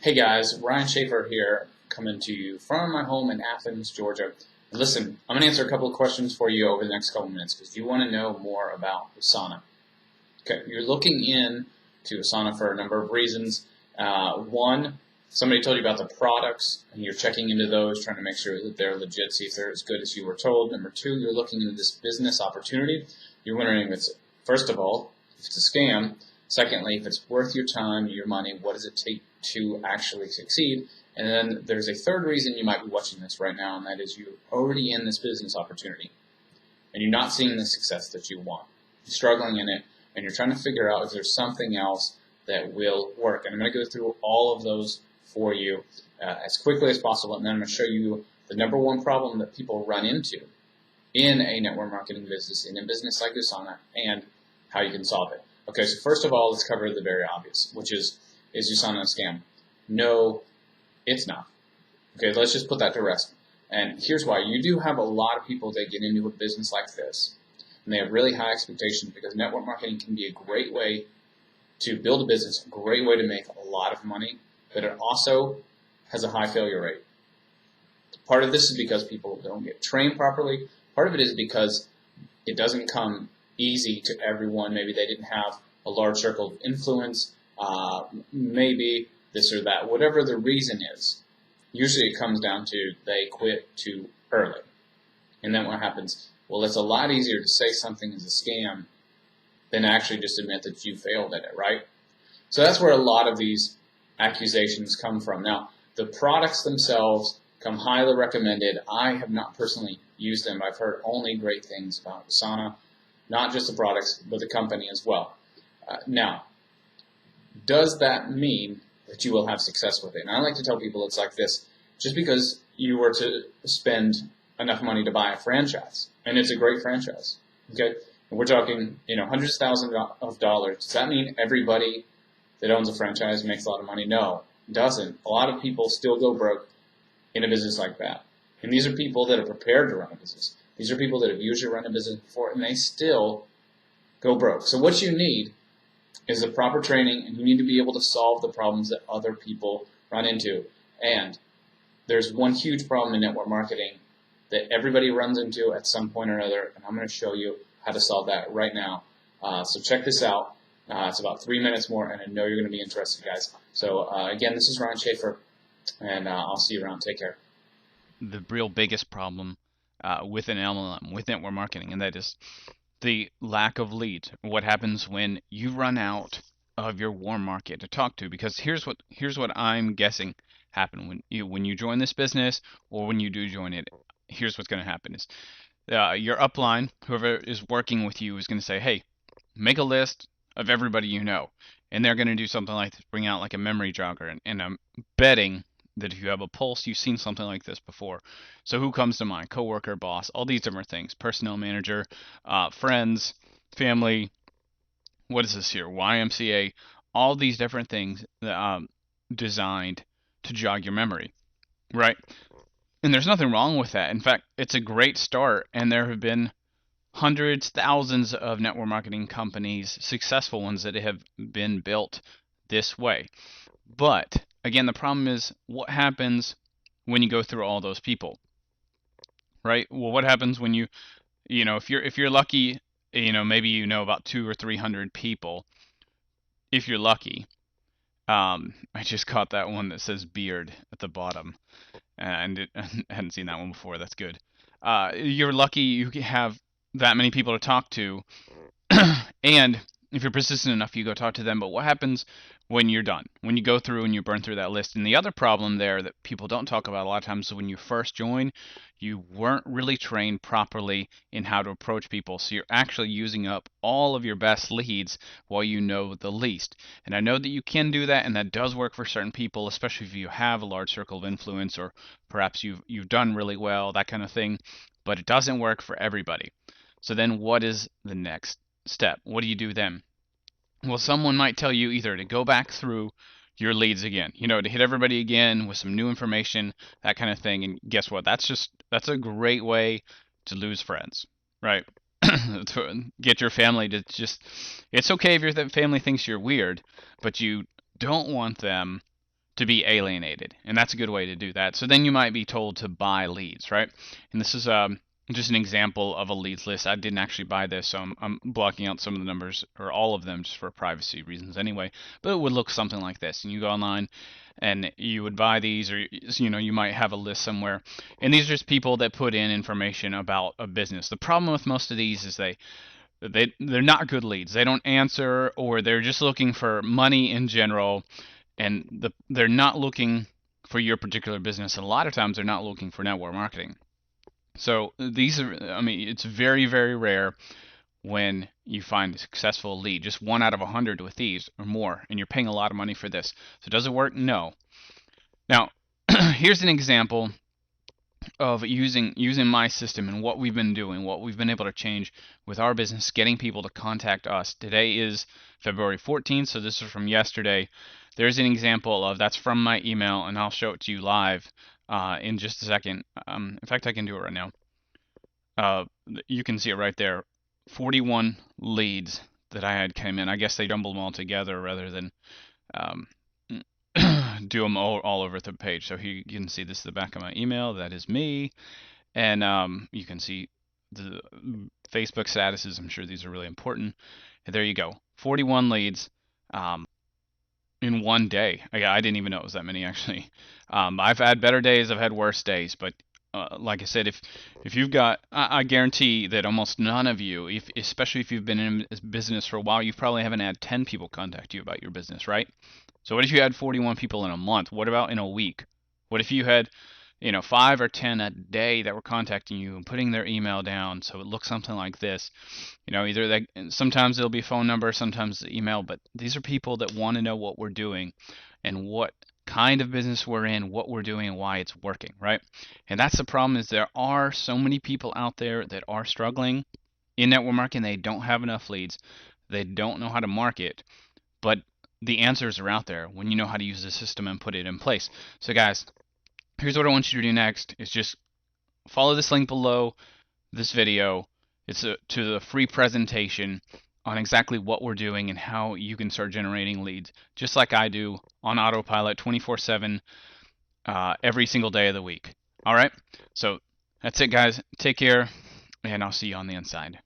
Hey guys, Ryan Schaefer here, coming to you from my home in Athens, Georgia. Listen, I'm going to answer a couple of questions for you over the next couple of minutes because you want to know more about Usana. Okay, you're looking in to Usana for a number of reasons. One, somebody told you about the products, and you're checking into those, trying to make sure that they're legit, see if they're as good as you were told. Number two, you're looking into this business opportunity. You're wondering if it's, first of all, if it's a scam. Secondly, if it's worth your time, your money, what does it take to actually succeed? And then there's a third reason you might be watching this right now, and that is you're already in this business opportunity, and you're not seeing the success that you want. You're struggling in it, and you're trying to figure out if there's something else that will work. And I'm going to go through all of those for you as quickly as possible, and then I'm going to show you the number one problem that people run into in a network marketing business, in a business like Usana, and how you can solve it. Okay, so first of all, let's cover the very obvious, which is Usana a scam? No, it's not. Okay, let's just put that to rest. And here's why. You do have a lot of people that get into a business like this, and they have really high expectations because network marketing can be a great way to build a business, a great way to make a lot of money, but it also has a high failure rate. Part of this is because people don't get trained properly. Part of it is because it doesn't come easy to everyone. Maybe they didn't have a large circle of influence, maybe this or that. Whatever the reason is, usually it comes down to they quit too early. And then what happens? Well, it's a lot easier to say something is a scam than actually just admit that you failed at it, right? So that's where a lot of these accusations come from. Now, the products themselves come highly recommended. I have not personally used them. I've heard only great things about Usana, not just the products, but the company as well. Now, does that mean that you will have success with it? And I like to tell people it's like this. Just because you were to spend enough money to buy a franchise, and it's a great franchise, okay? And we're talking, hundreds of thousands of dollars. Does that mean everybody that owns a franchise makes a lot of money? No, it doesn't. A lot of people still go broke in a business like that. And these are people that are prepared to run a business. These are people that have usually run a business before, and they still go broke. So what you need is the proper training, and you need to be able to solve the problems that other people run into. And there's one huge problem in network marketing that everybody runs into at some point or another, and I'm going to show you how to solve that right now. So check this out. It's about 3 minutes more, and I know you're going to be interested, guys. So again, this is Ryan Schaefer, and I'll see you around. Take care. The real biggest problem with an MLM, with network marketing, and that is the lack of leads. What happens when you run out of your warm market to talk to? Because here's what I'm guessing happened when you join this business, or when you do join it. Here's what's going to happen is your upline, whoever is working with you, is going to say, hey, make a list of everybody you know, and they're going to do something like this, bring out like a memory jogger, and I'm betting that if you have a pulse, you've seen something like this before. So who comes to mind? Coworker, boss, all these different things. Personnel manager, friends, family. What is this here? YMCA. All these different things designed to jog your memory, right? And there's nothing wrong with that. In fact, it's a great start, and there have been hundreds, thousands of network marketing companies, successful ones, that have been built this way. But again, the problem is what happens when you go through all those people, right? Well, what happens when if you're lucky, maybe about 200 or 300 people, if you're lucky. I just caught that one that says beard at the bottom, and I hadn't seen that one before. That's good. You're lucky you have that many people to talk to, and if you're persistent enough, you go talk to them. But what happens when you're done? When you go through and you burn through that list? And the other problem there that people don't talk about a lot of times is when you first join, you weren't really trained properly in how to approach people. So you're actually using up all of your best leads while you know the least. And I know that you can do that, and that does work for certain people, especially if you have a large circle of influence, or perhaps you've done really well, that kind of thing. But it doesn't work for everybody. So then what is the next step? What do you do then? Well, someone might tell you either to go back through your leads again, to hit everybody again with some new information, that kind of thing. And guess what? That's a great way to lose friends, right? To get your family to it's okay if your family thinks you're weird, but you don't want them to be alienated, and that's a good way to do that. So then you might be told to buy leads, right? And this is just an example of a leads list. I didn't actually buy this, so I'm blocking out some of the numbers, or all of them, just for privacy reasons anyway. But it would look something like this, and you go online and you would buy these, or you might have a list somewhere, and these are just people that put in information about a business. The problem with most of these is they're not good leads. They don't answer, or they're just looking for money in general, and they're not looking for your particular business. And a lot of times they're not looking for network marketing. So these are, I mean, it's very, very rare when you find a successful lead. Just 1 out of 100 with these or more, and you're paying a lot of money for this. So does it work? No. Now, here's an example of using my system and what we've been doing, what we've been able to change with our business, getting people to contact us. Today is February 14th, so this is from yesterday. There's an example of, that's from my email, and I'll show it to you live in just a second. In fact, I can do it right now. You can see it right there. 41 leads that I had came in. I guess they jumbled them all together rather than do them all over the page. So here you can see this is the back of my email. That is me. And you can see the Facebook statuses. I'm sure these are really important. And there you go. 41 leads in one day. I didn't even know it was that many, actually. I've had better days. I've had worse days. But like I said, if you've got, I guarantee that almost none of you, especially if you've been in business for a while, you probably haven't had 10 people contact you about your business, right? So what if you had 41 people in a month? What about in a week? What if you had, 5 or 10 a day that were contacting you and putting their email down, so it looks something like this? Either sometimes it'll be phone number, sometimes email, but these are people that want to know what we're doing and what kind of business we're in, what we're doing, and why it's working, right? And that's the problem, is there are so many people out there that are struggling in network marketing. They don't have enough leads. They don't know how to market, but the answers are out there when you know how to use the system and put it in place. So guys, here's what I want you to do next, is just follow this link below this video. It's to the free presentation on exactly what we're doing and how you can start generating leads, just like I do, on autopilot 24/7 every single day of the week. All right, so that's it, guys. Take care, and I'll see you on the inside.